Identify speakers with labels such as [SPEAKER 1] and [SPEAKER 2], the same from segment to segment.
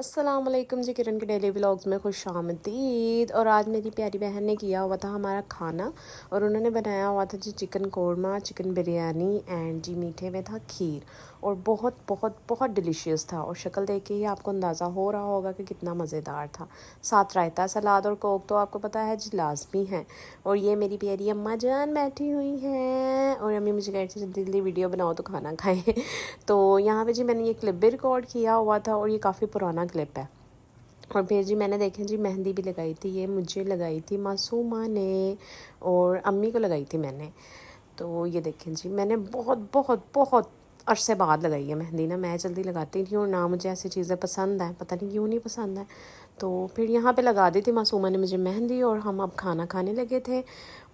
[SPEAKER 1] अस्सलाम वालेकुम जी, किरण के डेली व्लॉग्स में खुश आमदीद। और आज मेरी प्यारी बहन ने किया हुआ था हमारा खाना और उन्होंने बनाया हुआ था जी chicken korma, chicken biryani and जी मीठे में था खीर। और बहुत बहुत बहुत डिलीशियस था और शक्ल देख के ही आपको अंदाज़ा हो रहा होगा कि कितना मज़ेदार था। साथ रायता, सलाद और कोक तो आपको पता है जी लाजमी है। और ये मेरी प्यारी अम्मा जान बैठी हुई हैं और अम्मी मुझे कह रही थी जल्दी जल्दी वीडियो बनाओ तो खाना खाएँ। तो यहाँ पे जी मैंने ये क्लिप भी रिकॉर्ड किया हुआ था और ये काफ़ी पुराना क्लिप है। और फिर जी मैंने देखें जी मेहंदी भी लगाई थी, ये मुझे लगाई थी मासूमा ने और अम्मी को लगाई थी मैंने। तो ये देखें जी मैंने बहुत बहुत बहुत अरसे बाद लगाई है मेहंदी ना, मैं जल्दी लगाती थी और ना मुझे ऐसी चीज़ें पसंद है, पता नहीं क्यों नहीं पसंद है। तो फिर यहाँ पे लगा दी थी मासूमा ने मुझे मेहंदी और हम अब खाना खाने लगे थे।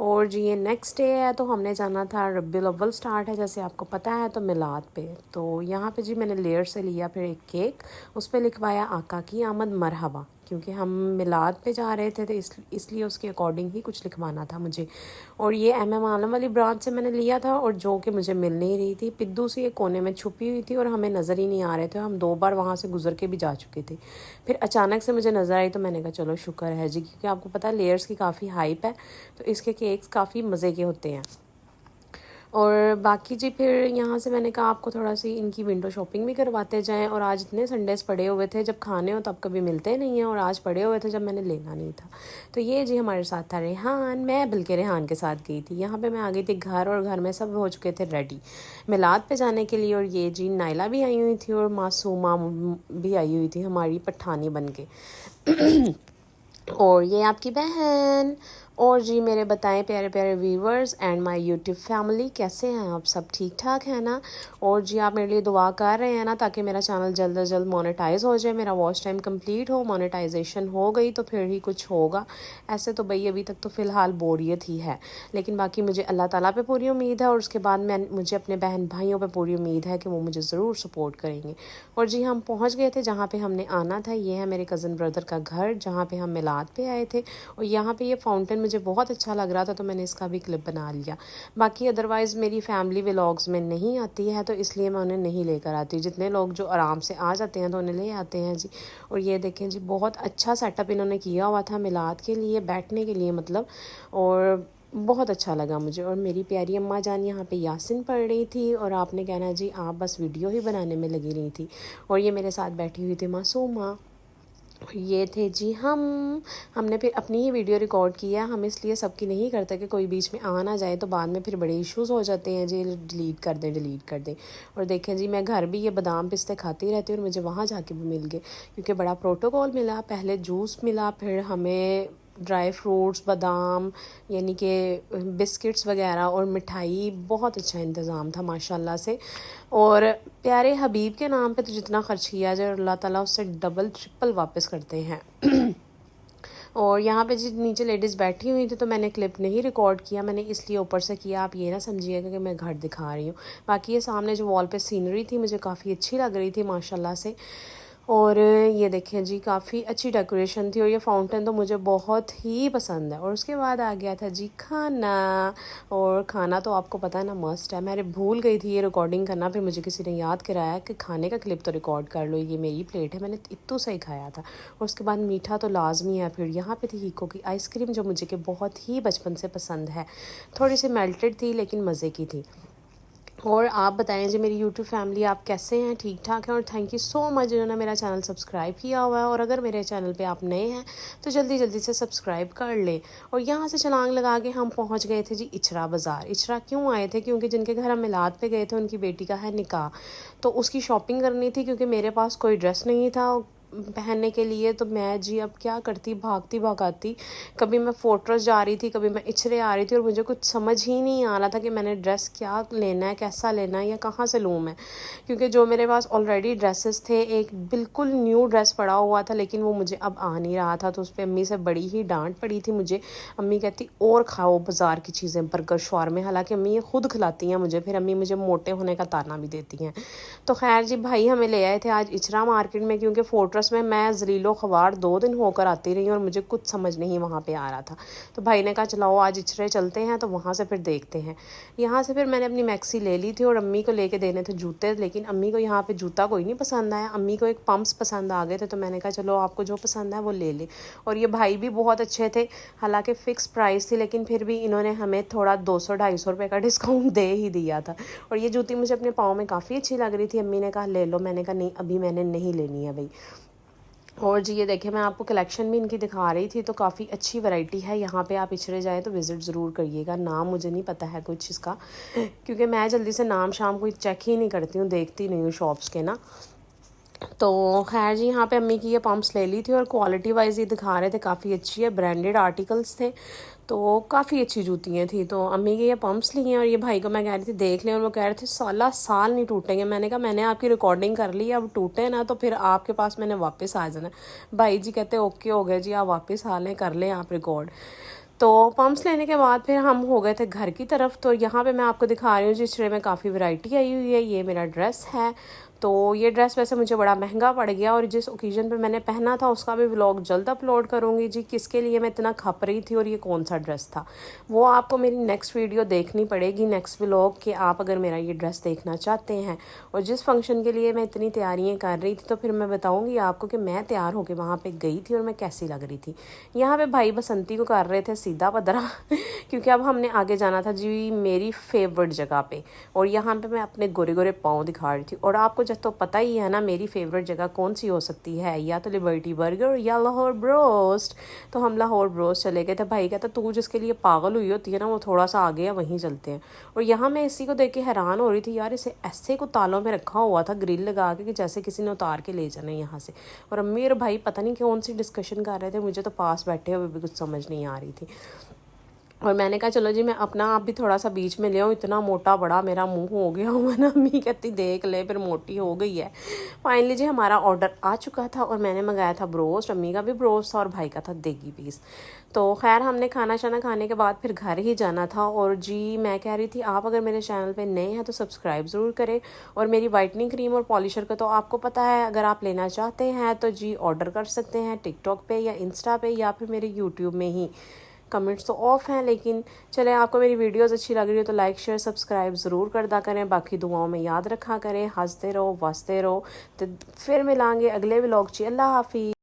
[SPEAKER 1] और जी ये नेक्स्ट डे है तो हमने जाना था, रबीउल अव्वल स्टार्ट है जैसे आपको पता है, तो मिलाद पे। तो यहाँ पे जी मैंने लेयर से लिया फिर एक केक, उस पर लिखवाया आका की आमद मरहबा, क्योंकि हम मिलाद पे जा रहे थे तो इसलिए उसके अकॉर्डिंग ही कुछ लिखवाना था मुझे। और ये MM आलम वाली ब्रांच से मैंने लिया था और जो कि मुझे मिल नहीं रही थी, पिद्दू सी एक कोने में छुपी हुई थी और हमें नज़र ही नहीं आ रहे थे। हम 2 बार वहाँ से गुजर के भी जा चुके थे, फिर अचानक से मुझे नज़र आई तो मैंने कहा चलो शुक्र है जी, क्योंकि आपको पता है लेयर्स की काफ़ी हाइप है तो इसके केक्स काफ़ी मज़े के होते हैं। और बाकी जी फिर यहाँ से मैंने कहा आपको थोड़ा सी इनकी विंडो शॉपिंग भी करवाते जाएं। और आज इतने संडेज़ पड़े हुए थे, जब खाने हो तब कभी मिलते नहीं हैं और आज पड़े हुए थे जब मैंने लेना नहीं था। तो ये जी हमारे साथ था रेहान, मैं बल्कि रेहान के साथ गई थी। यहाँ पे मैं आ गई थी घर और घर में सब हो चुके थे रेडी मिलाद पे जाने के लिए। और ये जी नाइला भी आई हुई थी और मासूमा भी आई हुई थी हमारी पठानी बन के। और ये आपकी बहन। और जी मेरे बताएं प्यारे प्यारे viewers and my YouTube family, कैसे हैं आप सब? ठीक ठाक है ना? और जी आप मेरे लिए दुआ कर रहे हैं ना, ताकि मेरा चैनल जल्द से जल्द मोनेटाइज हो जाए, मेरा वॉच टाइम कंप्लीट हो, मोनेटाइजेशन हो गई तो फिर ही कुछ होगा। ऐसे तो भाई अभी तक तो फ़िलहाल बोरियत ही है, लेकिन बाकी मुझे अल्लाह ताला पे पूरी उम्मीद है और उसके बाद मुझे अपने बहन भाइयों पे पूरी उम्मीद है कि वो मुझे ज़रूर सपोर्ट करेंगे। और जी हम पहुँच गए थे जहाँ पर हमने आना था। ये है मेरे कज़न ब्रदर का घर जहाँ पर हम मिलाद पे आए थे। और यहाँ पे ये फाउंटेन मुझे बहुत अच्छा लग रहा था तो मैंने इसका भी क्लिप बना लिया। बाकी अदरवाइज़ मेरी फैमिली व्लॉग्स में नहीं आती है तो इसलिए मैं उन्हें नहीं लेकर आती। जितने लोग जो आराम से आ जाते हैं तो उन्हें ले आते हैं जी। और ये देखें जी बहुत अच्छा सेटअप इन्होंने किया हुआ था मिलाद के लिए, बैठने के लिए मतलब। और बहुत अच्छा लगा मुझे। और मेरी प्यारी अम्मा जान यहाँ पे यासिन पढ़ रही थी और आपने कहना जी आप बस वीडियो ही बनाने में लगी रही थी। और ये मेरे साथ बैठी हुई थी मासूमा। ये थे जी हमने फिर अपनी ही वीडियो रिकॉर्ड किया। हम इसलिए सबकी नहीं करते कि कोई बीच में आ ना जाए तो बाद में फिर बड़े इश्यूज़ हो जाते हैं जी, डिलीट कर दें। और देखें जी मैं घर भी ये बादाम पिस्ते खाती रहती हूँ और मुझे वहाँ जाके भी मिल गए, क्योंकि बड़ा प्रोटोकॉल मिला। पहले जूस मिला, फिर हमें ड्राई फ्रूट्स, बादाम यानी कि बिस्किट्स वगैरह और मिठाई, बहुत अच्छा इंतज़ाम था माशाल्लाह से। और प्यारे हबीब के नाम पे तो जितना ख़र्च किया जाए अल्लाह ताला उससे डबल ट्रिपल वापस करते हैं। और यहाँ पे जी नीचे लेडीज़ बैठी हुई थी तो मैंने क्लिप नहीं रिकॉर्ड किया, मैंने इसलिए ऊपर से किया, आप ये ना समझिएगा कि मैं घर दिखा रही हूँ। बाकी ये सामने जो वॉल पे सीनरी थी मुझे काफ़ी अच्छी लग रही थी माशाल्लाह से। और ये देखें जी काफ़ी अच्छी डेकोरेशन थी और ये फाउंटेन तो मुझे बहुत ही पसंद है। और उसके बाद आ गया था जी खाना। और खाना तो आपको पता है ना मस्ट है। मैं भूल गई थी ये रिकॉर्डिंग करना, फिर मुझे किसी ने याद कराया कि खाने का क्लिप तो रिकॉर्ड कर लो, ये मेरी प्लेट है, मैंने इत्तू से ही खाया था। और उसके बाद मीठा तो लाजमी है। फिर यहाँ पे थी हीको की आइसक्रीम जो मुझे कि बहुत ही बचपन से पसंद है, थोड़ी सी मेल्टेड थी लेकिन मज़े की थी। और आप बताएं जी मेरी यूट्यूब फैमिली आप कैसे हैं? ठीक ठाक हैं? और थैंक यू सो मच जिन्होंने मेरा चैनल सब्सक्राइब किया हुआ है। और अगर मेरे चैनल पे आप नए हैं तो जल्दी जल्दी से सब्सक्राइब कर लें। और यहाँ से छलांग लगा के हम पहुँच गए थे जी इचरा बाज़ार। इचरा क्यों आए थे? क्योंकि जिनके घर हम मिलाद पे गए थे उनकी बेटी का है निकाह, तो उसकी शॉपिंग करनी थी, क्योंकि मेरे पास कोई ड्रेस नहीं था पहनने के लिए। तो मैं जी अब क्या करती, भागती भागाती, कभी मैं फोर्ट्रेस जा रही थी, कभी मैं इचरे आ रही थी और मुझे कुछ समझ ही नहीं आ रहा था कि मैंने ड्रेस क्या लेना है, कैसा लेना है या कहाँ से लूँ मैं। क्योंकि जो मेरे पास ऑलरेडी ड्रेसेस थे, एक बिल्कुल न्यू ड्रेस पड़ा हुआ था लेकिन वो मुझे अब आ नहीं रहा था, तो उस पर अम्मी से बड़ी ही डांट पड़ी थी मुझे। अम्मी कहती और खाओ बाज़ार की चीज़ें, बर्गर शवारमे, हालांकि अम्मी ये खुद खिलाती हैं मुझे, फिर अम्मी मुझे मोटे होने का ताना भी देती हैं। तो खैर जी भाई हमें ले आए थे आज इचरा मार्केट में, क्योंकि फोर्ट्रेस फोर्ट्रेस में मैं जलीलो ख़वार 2 दिन होकर आती रही और मुझे कुछ समझ नहीं वहाँ पे आ रहा था। तो भाई ने कहा चलाओ आज इचरे चलते हैं, तो वहाँ से फिर देखते हैं। यहाँ से फिर मैंने अपनी मैक्सी ले ली थी और अम्मी को लेके देने थे जूते, लेकिन अम्मी को यहाँ पे जूता कोई नहीं पसंद आया, अम्मी को एक पम्प्स पसंद आ गए थे। तो मैंने कहा चलो आपको जो पसंद है वो ले ले। और ये भाई भी बहुत अच्छे थे, हालांकि फ़िक्स प्राइस थी लेकिन फिर भी इन्होंने हमें थोड़ा 200-250 रुपये का डिस्काउंट दे ही दिया था। और ये जूती मुझे अपने पाँव में काफ़ी अच्छी लग रही थी। अम्मी ने कहा ले लो, मैंने कहा नहीं अभी मैंने नहीं लेनी है भाई। और जी ये देखिए मैं आपको कलेक्शन भी इनकी दिखा रही थी, तो काफ़ी अच्छी वैरायटी है। यहाँ पे आप इचरे जाएँ तो विज़िट ज़रूर करिएगा। नाम मुझे नहीं पता है कुछ इसका, क्योंकि मैं जल्दी से नाम शाम को चेक ही नहीं करती हूँ, देखती नहीं हूँ शॉप्स के ना। तो खैर जी यहाँ पे अम्मी की ये पम्प्स ले ली थी और क्वालिटी वाइज ये दिखा रहे थे काफ़ी अच्छी है, ब्रांडेड आर्टिकल्स थे, तो काफ़ी अच्छी जूतियाँ थी। तो अम्मी के ये पम्प्स लिए हैं और ये भाई को मैं कह रही थी देख लें, और वो कह रहे थे साल नहीं टूटेंगे। मैंने कहा मैंने आपकी रिकॉर्डिंग कर ली, अब टूटे ना तो फिर आपके पास मैंने वापस आ जाना। भाई जी कहते ओके हो गया जी, आप वापस आ लें, कर लें आप रिकॉर्ड। तो पम्प्स लेने के बाद फिर हम हो गए थे घर की तरफ। तो यहाँ पे मैं आपको दिखा रही हूँ जिस ट्रे में काफ़ी वैरायटी आई हुई है। ये मेरा ड्रेस है, तो ये ड्रेस वैसे मुझे बड़ा महंगा पड़ गया और जिस ओकेजन पे मैंने पहना था उसका भी व्लॉग जल्द अपलोड करूँगी जी। किसके लिए मैं इतना खप रही थी और ये कौन सा ड्रेस था, वो आपको मेरी नेक्स्ट वीडियो देखनी पड़ेगी, नेक्स्ट व्लॉग के, आप अगर मेरा ये ड्रेस देखना चाहते हैं। और जिस फंक्शन के लिए मैं इतनी तैयारियाँ कर रही थी तो फिर मैं बताऊँगी आपको कि मैं तैयार होकर वहाँ पर गई थी और मैं कैसी लग रही थी। यहाँ पर भाई बसंती को कर रहे थे सीधा पदरा क्योंकि अब हमने आगे जाना था जी मेरी फेवरेट जगह पे। और यहाँ पे मैं अपने गोरे गोरे पाँव दिखा रही थी। और आपको जब तो पता ही है ना मेरी फेवरेट जगह कौन सी हो सकती है, या तो लिबर्टी बर्गर या लाहौर ब्रोस्ट। तो हम लाहौर ब्रोस्ट चले गए थे। भाई कहता तू जिसके लिए पागल हुई होती है ना वो थोड़ा सा आगे है, वहीं चलते हैं। और यहाँ मैं इसी को देख के हैरान हो रही थी, यार इसे ऐसे को तालों में रखा हुआ था ग्रिल लगा के कि जैसे किसी ने उतार के ले जाना है यहाँ से। और अम्मी और भाई पता नहीं कौन सी डिस्कशन कर रहे थे, मुझे तो पास बैठे हुए भी कुछ समझ नहीं आ रही थी। और मैंने कहा चलो जी मैं अपना आप भी थोड़ा सा बीच में ले आऊँ, इतना मोटा बड़ा मेरा मुंह हो गया हुआ ना। अम्मी कहती देख ले फिर मोटी हो गई है। फाइनली जी हमारा ऑर्डर आ चुका था और मैंने मंगाया था ब्रोस्ट, अम्मी का भी ब्रोस्ट था और भाई का था देगी पीस। तो खैर हमने खाना शाना खाने के बाद फिर घर ही जाना था। और जी मैं कह रही थी आप अगर मेरे चैनल पे नए हैं तो सब्सक्राइब ज़रूर करें। और मेरी वाइटनिंग क्रीम और पॉलिशर का तो आपको पता है, अगर आप लेना चाहते हैं तो जी ऑर्डर कर सकते हैं टिकटॉक पे या इंस्टा पे या फिर मेरे यूट्यूब में ही। कमेंट्स तो ऑफ हैं, लेकिन चले आपको मेरी वीडियोस अच्छी लग रही हो तो लाइक शेयर सब्सक्राइब ज़रूर करदा करें। बाकी दुआओं में याद रखा करें, हंसते रहो वसते रहो। तो फिर मिलांगे अगले व्लॉग ची। अल्लाह हाफिज़।